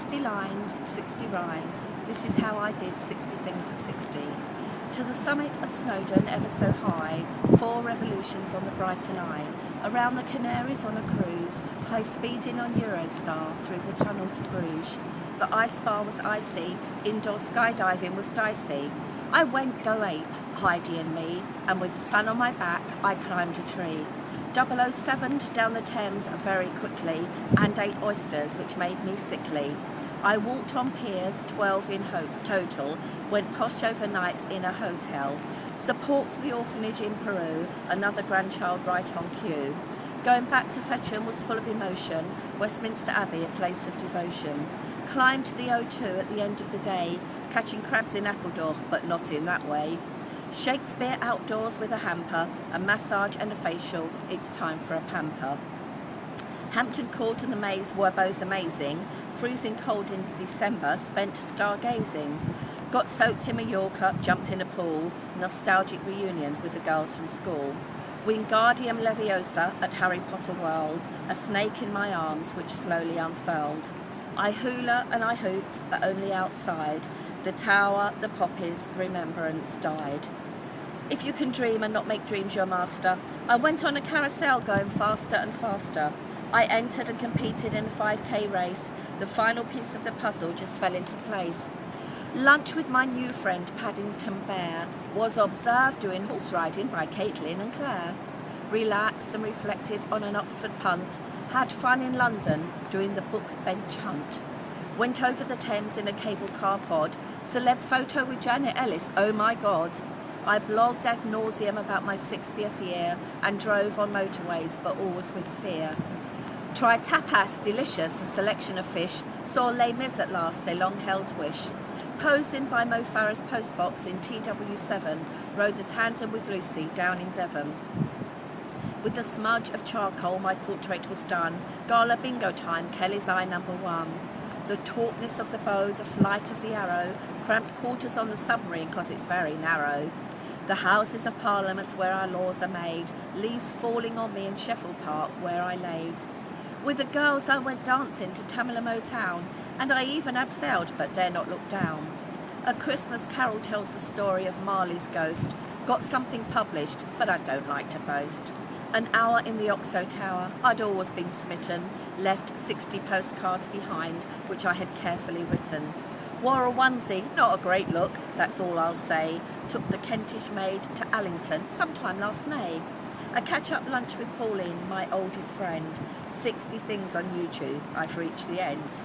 60 lines, 60 rhymes. This is how I did 60 things at 60. To the summit of Snowdon, ever so high, 4 revolutions on the Brighton Eye. Around the Canaries on a cruise, high speeding on Eurostar through the tunnel to Bruges. The ice bar was icy, indoor skydiving was dicey. I went go ape, Heidi and me, and with the sun on my back, I climbed a tree. 007'd down the Thames very quickly and ate oysters, which made me sickly. I walked on piers, 12 in total, went posh overnight in a hotel. Support for the orphanage in Peru, another grandchild right on cue. Going back to Fetcham was full of emotion, Westminster Abbey a place of devotion. Climbed the O2 at the end of the day, catching crabs in Appledore, but not in that way. Shakespeare outdoors with a hamper, a massage and a facial, it's time for a pamper. Hampton Court and the Maze were both amazing, freezing cold in December, spent stargazing. Got soaked in Mallorca, jumped in a pool, nostalgic reunion with the girls from school. Wingardium Leviosa at Harry Potter World, a snake in my arms which slowly unfurled. I hula and I hooped, but only outside. The tower, the poppies, remembrance died. If you can dream and not make dreams your master. I went on a carousel going faster and faster. I entered and competed in a 5k race. The final piece of the puzzle just fell into place. Lunch with my new friend Paddington Bear was observed doing horse riding by Caitlin and Claire. Relaxed and reflected on an Oxford punt. Had fun in London doing the book bench hunt. Went over the Thames in a cable car pod. Celeb photo with Janet Ellis, oh my God. I blogged ad nauseum about my 60th year and drove on motorways, but always with fear. Tried tapas, delicious, a selection of fish. Saw Les Mis at last, a long-held wish. Posed in by Mo Farah's postbox in TW7, rode a tandem with Lucy down in Devon. With the smudge of charcoal, my portrait was done. Gala bingo time, Kelly's eye #1. The tautness of the bow, the flight of the arrow, cramped quarters on the submarine because it's very narrow. The Houses of Parliament where our laws are made, leaves falling on me in Sheffield Park where I laid. With the girls I went dancing to Tamilamo Town, and I even abseiled but dare not look down. A Christmas Carol tells the story of Marley's ghost. Got something published, but I don't like to boast. An hour in the Oxo Tower, I'd always been smitten, left 60 postcards behind, which I had carefully written. Wore a onesie, not a great look, that's all I'll say. Took the Kentish maid to Allington sometime last May. A catch-up lunch with Pauline, my oldest friend. 60 things on YouTube, I've reached the end.